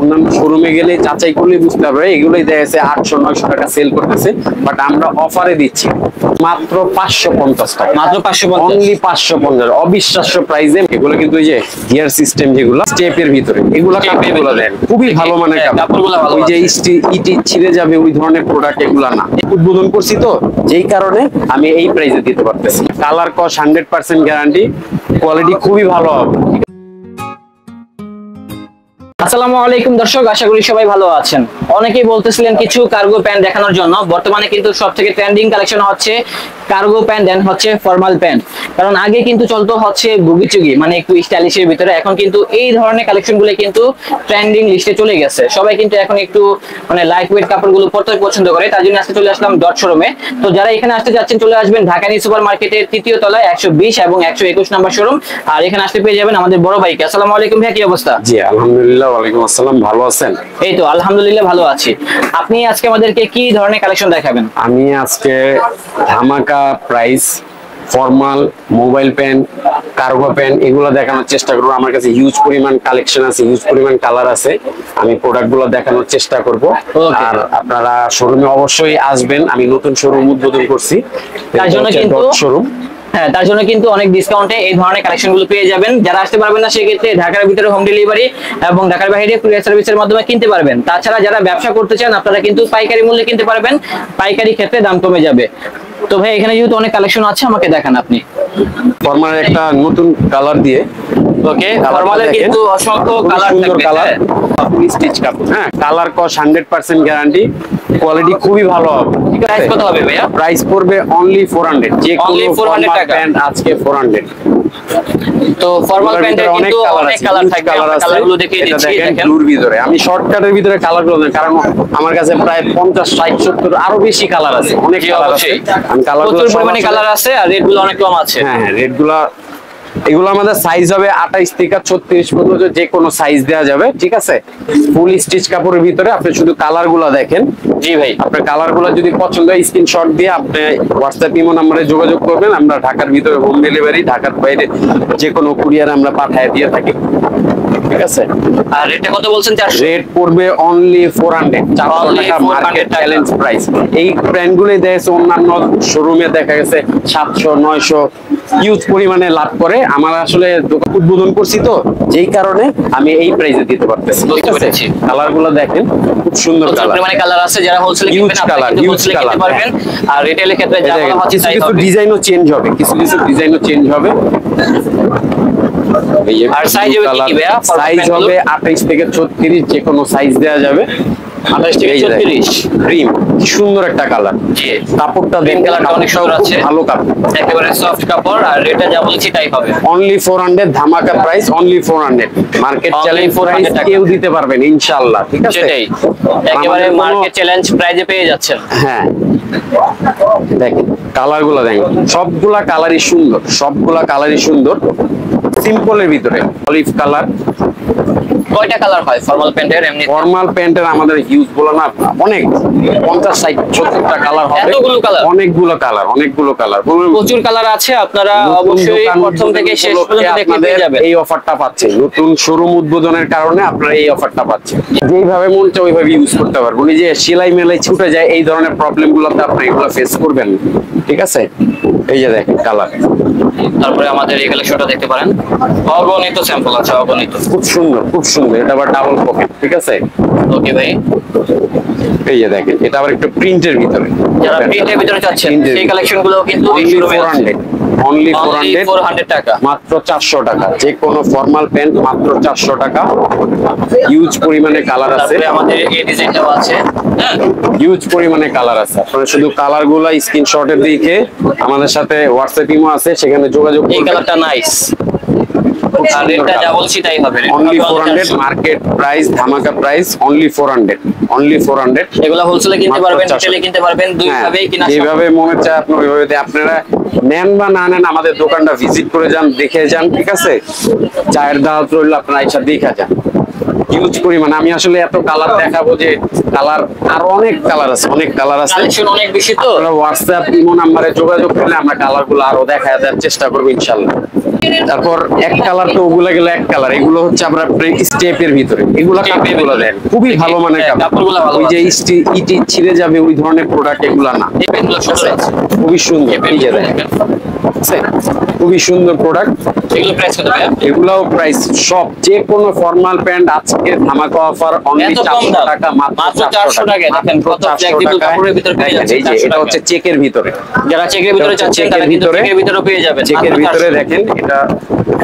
অন্যান্য শোরুমে গেলে যাচাই করলে বুঝতে পারবে এগুলোই দেখা যাচ্ছে 800-900 টাকা সেল করতেছে, বাট আমরা অফারে দিচ্ছি মাত্র 550 টাকা। মাত্র 550, অনলি 550, অবিশ্বাস্য প্রাইসে। এগুলো কিন্তু ওই যে গিয়ার সিস্টেম যেগুলো স্টেপের ভিতরে, এগুলো কাপড়গুলো দেন খুবই ভালো মানের কাপড়গুলো। ওই যে ইটি ছিঁড়ে যাবে ওই ধরনের প্রোডাক্ট এগুলা না। উদ্বোধন করছি তো, যেই কারণে আমি এই প্রাইসে দিতে পারতেছি। কালার কস 100% গ্যারান্টি, কোয়ালিটি খুবই ভালো হবে। আসসালামু আলাইকুম দর্শক, আশা করি সবাই ভালো আছেন। অনেকেই বলতেছিলেন কিছু কার্গো প্যান্ট দেখানোর জন্য। বর্তমানে কিন্তু সবথেকে ট্রেন্ডিং কালেকশন হচ্ছে কার্গো প্যান্ট এন্ড হচ্ছে ফর্মাল প্যান্ট। কারণ আগে কিন্তু চলতো হচ্ছে বুগিচুগি, মানে একটু স্টাইলিশের ভিতরে। এখন কিন্তু এই ধরনের কালেকশনগুলো কিন্তু ট্রেন্ডিং লিস্টে চলে গেছে। সবাই কিন্তু এখন একটু মানে লাইট ওয়েট কাপড়গুলো পরতে পছন্দ করে, তার জন্য আজকে চলে আসলাম ডট শোরুমে। তো যারা এখানে আসতে যাচ্ছেন চলে আসবেন ঢাকা নিউ সুপার মার্কেটের 3য় তলায় 120 এবং 121 নম্বর শোরুম। আর এখানে আসতে পেয়ে যাবেন আমাদের বড় ভাইকে। আসসালামু আলাইকুম ভাই, কি অবস্থা? জি আলহামদুলিল্লাহ। ওয়ালাইকুম আসসালাম, ভালো আছেন? এই তো আলহামদুলিল্লাহ ভালো আছি। আপনি আজকে আমাদেরকে কি ধরনের কালেকশন দেখাবেন? আমি আজকে ধামাকা price formal mobile pant, cargo pant এগুলো দেখানোর চেষ্টা করবো। আমার কাছে হিউজ পরিমাণ কালেকশন আছে, হিউজ পরিমাণ কালার আছে। আমি প্রোডাক্ট গুলো দেখানোর চেষ্টা করব। আর আপনারা শোরুমে অবশ্যই আসবেন, আমি নতুন শোরুম উদ্বোধন করছি, তার জন্য কিন্তু শোরুম। হ্যাঁ, তার জন্য কিন্তু অনেক ডিসকাউন্টে এই ধরনের কালেকশন গুলো পেয়ে যাবেন। যারা আসতে পারবেন না সেক্ষেত্রে ঢাকার ভিতরে হোম ডেলিভারি এবং ঢাকার বাইরে কুরিয়ার সার্ভিসের মাধ্যমে কিনতে পারবেন। তাছাড়া যারা ব্যবসা করতে চান আপনারা কিন্তু পাইকারি মূল্যে কিনতে পারবেন, পাইকারি ক্ষেত্রে দাম কমে যাবে। তো ভাই এখানে যেহেতু অনেক কালেকশন আছে, আমাকে দেখান আপনি। ফর্মালের একটা নতুন কালার দিয়ে। ওকে, ফর্মালের কিন্তু অসংখ্য কালার সুন্দর থাকবে। কালার, ফুল স্টিচ কাপড়। হ্যাঁ, কালার কস 100% গ্যারান্টি, কোয়ালিটি খুবই ভালো হবে। প্রাইস কত হবে ভাইয়া? প্রাইস পড়বে অনলি 400। যে কোনো 400 ফর্মাল টাকা প্যান্ট আজকে 400। তো ফর্মাল প্যান্টের কিন্তু অনেক কালার থাকবে, আমরা কালারগুলো দেখিয়ে দিচ্ছি। দেখেন ব্লুর ভিতরে, আমি শর্টকাটের ভিতরে কালারগুলো দেন, কারণ আমার কাছে প্রায় 50, 60, 70 আরো বেশি কালার আছে, অনেক কালার আছে। আমি কালারগুলো প্রচুর পরিমাণে কালার আছে আর রেটগুলো অনেক কম আছে। হ্যাঁ হ্যাঁ, রেটগুলো এগুলো আমাদের সাইজ হবে 28 থেকে 36 পর্যন্ত, যে কোনো সাইজ দেওয়া যাবে। ঠিক আছে, ফুল স্টিচ কাপড়ের ভিতরে। আপনি শুধু কালার গুলা দেখেন। জি ভাই, আপনার কালার গুলা যদি পছন্দ হয় স্ক্রিনশট দিয়ে আপনি হোয়াটসঅ্যাপ ইমো নম্বরে যোগাযোগ করবেন। আমরা ঢাকার ভিতরে হোম ডেলিভারি, ঢাকার বাইরে যে কোনো কুরিয়ার আমরা পাঠিয়ে দিয়ে থাকি। ঠিক আছে, আর রেটটা কত বলছেন? 400। রেট পড়বে অনলি 400 টাকা, মার্কেট চ্যালেঞ্জ প্রাইস। এই ব্র্যান্ড গুলোই দেখেছে অন্যান্য শোরুমে দেখা গেছে 700, 900 হিউজ পরিমাণে লাভ করে। আমার আসলে দোকান উদ্বোধন করছি তো, যেই কারণে আমি এই প্রাইসে দিতে পারতেছি। ঠিক আছে, কালার গুলো দেখেন, খুব সুন্দর কালার। মানে কালার আছে, যারা হোলসেলে কিনবেন আপনারা কিন্তু হোলসেলে কিনতে পারবেন। আর রিটেইলের ক্ষেত্রে যা বলা হচ্ছে কিছু কিছু ডিজাইনও চেঞ্জ হবে, কিছু কিছু ডিজাইনও চেঞ্জ হবে। আর সাইজ হবে কি ভাইয়া? সাইজ হবে 28 থেকে 36, যে কোনো সাইজ দেওয়া যাবে। 28 থেকে 34 ক্রিম, কি সুন্দর একটা কালার। জি, কাপড়টা গ্রিন কালারটা অনেক সুন্দর আছে, ভালো কাপড়, একেবারে সফট কাপড়। আর রেটটা যা বলছি তাই হবে, অনলি 400। ধামাকা price only 400, market challenge price কেউ দিতে পারবেন ইনশাআল্লাহ। ঠিক আছে, সেটাই একেবারে মার্কেট চ্যালেঞ্জ প্রাইজে পেয়ে যাচ্ছেন। হ্যাঁ, দেখেন কালারগুলো দেখেন, সবগুলা কালারই সুন্দর, সবগুলা কালারই সুন্দর। সিম্পলের ভিতরে অলিভ কালার। কয়টা কালার হয় ফর্মাল প্যান্টের? এমনি ফর্মাল প্যান্টের আমাদের হিউজ গুলো না, অনেক 50, 60, 70টা কালার হবে। এতগুলো কালার? অনেকগুলো কালার, অনেকগুলো কালার, প্রচুর কালার আছে। আপনারা অবশ্যই প্রথম থেকে শেষ পর্যন্ত দেখে পেয়ে যাবেন। এই অফারটা পাচ্ছেন, নতুন শোরুম উদ্বোধনের কারণে আপনারা এই অফারটা পাচ্ছেন। যেইভাবে মন চায় ওইভাবে ইউজ করতে পারবেন। উনি যে সেলাই মেলাই ছুটে যায়, এই ধরনের প্রবলেম গুলোতে আপনি এগুলো ফেস করবেন। ঠিক আছে, এই যে দেখেন কালার। তারপরে আমাদের এই কালেকশনটা দেখতে পারেন, অগণিত স্যাম্পল আছে, অগণিত। খুব সুন্দর, খুব সুন্দর। এটা আবার ডাবল পকেট। ঠিক আছে, ওকে ভাই, এই যে দেখেন, এটা আবার একটু প্রিন্টের ভিতরে। যারা প্রিন্টের ভিতরে চাচ্ছেন সেই কালেকশন গুলো কিন্তু অনলি 400 টাকা, মাত্র 400 টাকা। যে কোনো ফর্মাল প্যান্ট মাত্র 400 টাকা। হিউজ পরিমাণে কালার আছে, আমাদের এই ডিজাইনটাও আছে। হ্যাঁ, হিউজ পরিমাণে কালার আছে। আপনারা শুধু কালারগুলো স্ক্রিনশটে দেখে আমাদের সাথে হোয়াটসঅ্যাপ ইমো আছে, সেখানে যোগাযোগ করবেন। এই কালারটা নাইস। আর রেটটা যা বলছি তাই হবে, অনলি 400, মার্কেট প্রাইস ধামাকা প্রাইস অনলি 400, অনলি 400। এগুলা হোলসেলে কিনতে পারবেন, রিটেইলে কিনতে পারবেন, দুই ভাবেই কিনা সম্ভব। যেভাবে মনে চায় আপনি ওইভাবে আপনারা নেন বা না নেন, আমাদের দোকানটা ভিজিট করে যান, দেখে যান। ঠিক আছে, চায়ের দাওয়াত রইল, আপনারা আইসা দেখা যান। হিউজ পরিমাণ। আমি আসলে এত কালার দেখাবো যে কালার আরো অনেক কালার আছে, অনেক কালার আছে, কালেকশন অনেক বেশি। তো হোয়াটসঅ্যাপ ইমো নাম্বারে যোগাযোগ করলে আমরা কালারগুলো আরো দেখা দেওয়ার চেষ্টা করবো ইনশাআল্লাহ। তারপর এক কালার তো ওগুলা গেল এক কালার, এগুলো হচ্ছে আপনার স্টেপের ভিতরে, এগুলা কাপড়গুলো দেন খুবই ভালো মানের কাপড়গুলো, ওই যে ইটি ছিঁড়ে যাবে ওই ধরনের প্রোডাক্ট এগুলা না, খুবই সুন্দর, এই যে দেখেন খুবই সুন্দর প্রোডাক্ট। এগুলো প্রাইস কত ভাই? এগুলাও প্রাইস সব যে কোনো ফর্মাল প্যান্ট আজকে ধামাকা অফার অনলি 400 টাকা, মাত্র 400 টাকা। দেখেন কত ফ্লেক্সিবল কাপড়ের ভিতরে পেয়ে যাচ্ছে, এটা হচ্ছে চেকের ভিতরে, যারা চেকের ভিতরে চাচ্ছেন তারা কিন্তু চেকের ভিতরে পেয়ে যাবেন। চেকের ভিতরে দেখেন এটা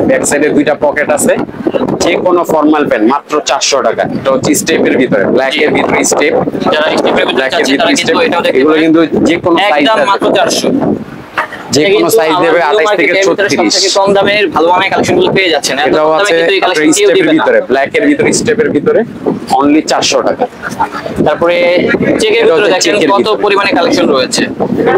ব্যাক সাইডে দুইটা পকেট আছে, যে কোনো ফর্মাল প্যান্ট মাত্র 400 টাকা। এটা হচ্ছে স্টেপের ভিতরে, ব্ল্যাক এর ভিতরে স্টেপ, যারা স্টেপের ভিতরে চাচ্ছেন তারা কিন্তু এটাও দেখতে এগুলো পারেন, কিন্তু যে কোনো সাইজ একদম মাত্র 400, যে কোনো সাইজ দেবে 28 থেকে 36। কম দামের ভালো মানের কালেকশনগুলো পেয়ে যাচ্ছেন। এত এটাও কম দামে আছে কিন্তু এই কালেকশন কেউ স্টেপের দিবে না। ভিতরে, ব্ল্যাক এর ভিতরে স্টেপের ভিতরে অনলি 400 টাকা। তারপরে চেকের ভিতরে দেখেন কত পরিমাণে কালেকশন রয়েছে,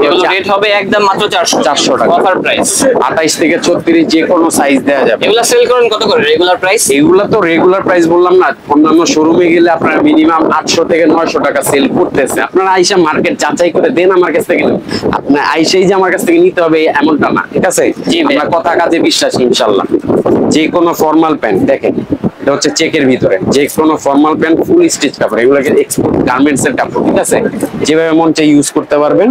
এগুলো রেট হবে একদম মাত্র 400 টাকা অফার প্রাইস। 28 থেকে 36 যে কোনো সাইজ দেওয়া যাবে। এগুলা সেল করেন কত করে রেগুলার প্রাইস? এগুলা তো রেগুলার প্রাইস বললাম না, অন্যান্য শোরুমে গেলে আপনারা মিনিমাম 800 থেকে 900 টাকা সেল করতেছে। আপনারা আইসা মার্কেট যাচাই করে দেন আমার কাছ থেকে, আপনার আইসাই যে আমার কাছ থেকে নিতে হবে এমনটা না, ঠিক আছে? আমরা কথা কাজে বিশ্বাসী ইনশাআল্লাহ। যে কোনো ফর্মাল প্যান্ট দেখেন, এটা হচ্ছে চেকের ভিতরে, যে কোনো ফর্মাল প্যান্ট ফুল স্টিচ কাপড়, এগুলোকে এক্সপোর্ট গার্মেন্টস এর কাপড়, ঠিক আছে? যেভাবে মন চাই ইউজ করতে পারবেন।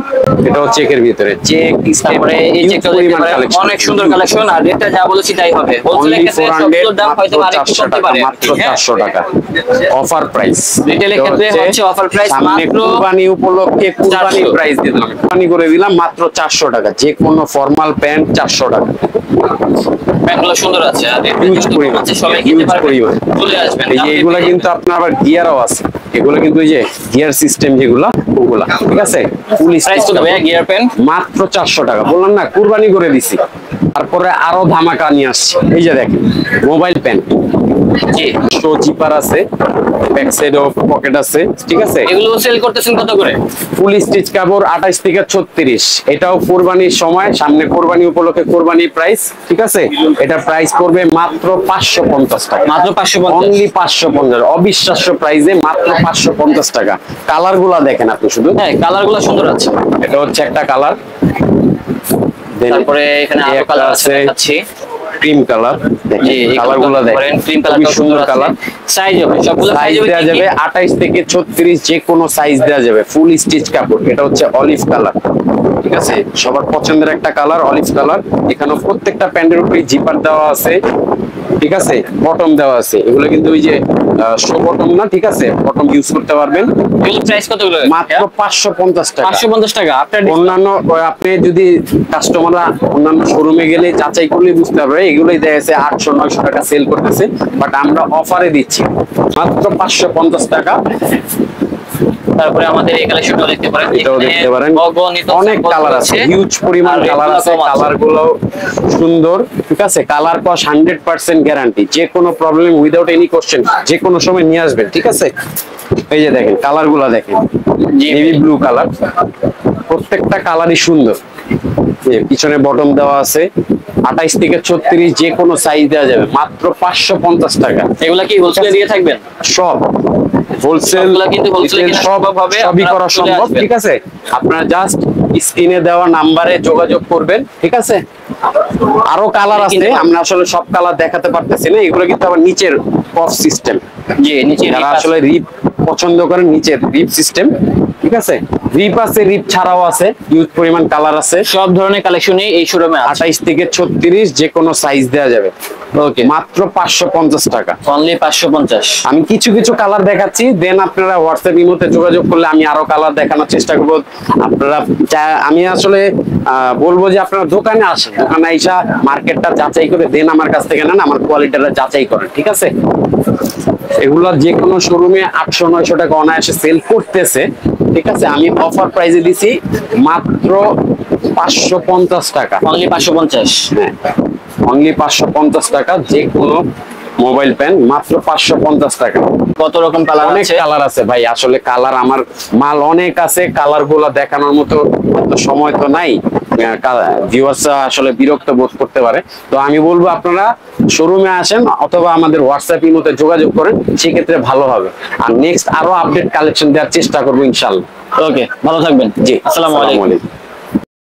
এটা হচ্ছে চেকের ভিতরে, চেক তারপরে এই চেকটা দেখতে পারেন, অনেক সুন্দর কালেকশন, আর রেটটা যা বলেছি তাই হবে। হোলসেল ক্ষেত্রে সবগুলোর দাম হয়তো আরেকটু কমতে পারে, মাত্র 400 টাকা অফার প্রাইস। রিটেলের ক্ষেত্রে হচ্ছে অফার প্রাইস মাত্র কুরবানি উপলক্ষে কুরবানি প্রাইস দিলাম, কুরবানি করে দিলাম মাত্র 400 টাকা। যে কোনো ফর্মাল প্যান্ট 400 টাকা। প্যান্টগুলো সুন্দর আছে, আর হিউজ পরিমাণ, সবাই কিনতে হিউজ পারবে, পরিমাণ। চলে আসবেন। এই যে এগুলা কিন্তু আপনার আবার গিয়ারও আছে, এগুলো কিন্তু এই যে গিয়ার সিস্টেম যেগুলা ওগুলা, ঠিক আছে? পুলিশ প্রাইস কত ভাই গিয়ার প্যান্ট? মাত্র 400 টাকা। বললাম না কুরবানি করে দিছি। তারপরে আরো ধামাকা নিয়ে আসছি, এই যে দেখেন মোবাইল প্যান্ট, জি শো জিপার আছে, ব্যাক সাইড অফ পকেট আছে, ঠিক আছে? এগুলো সেল করতেছেন কত করে? ফুল স্টিচ কাপড় 28 থেকে 36। এটাও কোরবানির সময়, সামনে কোরবানি উপলক্ষে কোরবানি প্রাইস, ঠিক আছে? এটা প্রাইস পড়বে মাত্র 550 টাকা, মাত্র 550, অনলি 550। অবিশ্বাস্য প্রাইসে মাত্র 550 টাকা। কালার গুলা দেখেন আপনি শুধু, হ্যাঁ কালার গুলো সুন্দর আছে। এটা হচ্ছে একটা কালার, তারপরে এখানে আরো কালার আছে দেখাচ্ছি, ক্রিম কালার, জি এই কালার গুলা দেখেন, ক্রিম কালার সুন্দর কালার। সাইজ হবে সবগুলো সাইজ দেওয়া যাবে 28 থেকে 36, যে কোনো সাইজ দেওয়া যাবে। ফুল স্টিচ কাপড়, এটা হচ্ছে অলিভ কালার, ঠিক আছে? সবার পছন্দের একটা কালার অলিভ কালার। এখানে প্রত্যেকটা প্যান্টের উপরে জিপার দেওয়া আছে, ঠিক আছে? বটম দেওয়া আছে, এগুলো কিন্তু ওই যে শো বটম না, ঠিক আছে? বটম ইউজ করতে পারবেন। এগুলো প্রাইস কত গুলো? মাত্র 550 টাকা। 550 টাকা। আপনার অন্যান্য আপনি যদি কাস্টমাররা অন্যান্য শোরুমে গেলে যাচাই করলে বুঝতে পারবে এগুলোই দেখা যাচ্ছে 800-900 টাকা সেল করতেছে, বাট আমরা অফারে দিচ্ছি মাত্র 550 টাকা। তারপরে আমাদের এই কালেকশনটাও দেখতে পারেন, এটাও দেখতে পারেন, অগণিত অনেক কালার আছে, হিউজ পরিমাণ কালার আছে। কালার গুলো সুন্দর, ঠিক আছে? কালার পাস 100% গ্যারান্টি, যে কোনো প্রবলেম উইদাউট এনি কোশ্চেন যে কোনো সময় নিয়ে আসবেন, ঠিক আছে? এই যে দেখেন কালার গুলা দেখেন, নেভি ব্লু কালার, প্রত্যেকটা কালারই সুন্দর। পিছনে বটম দেওয়া আছে, 28 থেকে 36 যে কোনো সাইজ দেওয়া যাবে, মাত্র 550 টাকা। এগুলা কি হোলসেলে দিয়ে থাকবেন? সব হোলসেল, কিন্তু হোলসেলে সবই করা সম্ভব, ঠিক আছে? আপনারা জাস্ট স্ক্রিনে দেওয়া নাম্বারে যোগাযোগ করবেন, ঠিক আছে? আরো কালার আছে, আমরা আসলে সব কালার দেখাতে পারতেছি না। এগুলো কিন্তু আবার নিচের পফ সিস্টেম, জি নিচে যারা আসলে রিপ পছন্দ করেন নিচের রিপ সিস্টেম, ঠিক আছে? রিপ আছে, রিপ ছাড়াও আছে, হিউজ পরিমাণ কালার আছে। সব ধরনের কালেকশনই এই শোরুমে আছে। 28 থেকে 36 যে কোনো সাইজ দেওয়া যাবে, ওকে? মাত্র 550 টাকা, অনলি 550। আমি কিছু কিছু কালার দেখাচ্ছি, দেন আপনারা হোয়াটসঅ্যাপ ইমোতে যোগাযোগ করলে আমি আরো কালার দেখানোর চেষ্টা করবো। আপনারা আমি আসলে বলবো যে আপনারা দোকানে আসেন, দোকানে আইসা মার্কেটটা যাচাই করে দেন আমার কাছ থেকে নেন, আমার কোয়ালিটিটা যাচাই করেন, ঠিক আছে? এগুলা যে কোনো শোরুমে 800-900 টাকা অনায়াসে সেল করতেছে, ঠিক আছে? আমি অফার প্রাইসে দিছি মাত্র 550 টাকা, অনলি 550। হ্যাঁ অনলি 550 টাকা। যে কোনো মোবাইল প্যান্ট মাত্র 550 টাকা। কত রকম কালার অনেক আছে? কালার আছে ভাই, আসলে কালার আমার মাল অনেক আছে, কালার গুলা দেখানোর মতো সময় তো নাই, ভিউয়ার্সরা আসলে বিরক্ত বোধ করতে পারে। তো আমি বলবো আপনারা শোরুমে আসেন অথবা আমাদের হোয়াটসঅ্যাপ ইমোতে যোগাযোগ করেন, সেক্ষেত্রে ভালো হবে। আর নেক্সট আরো আপডেট কালেকশন দেওয়ার চেষ্টা করবো ইনশাআল্লাহ। ওকে, ভালো থাকবেন। জি, আসসালামু আলাইকুম।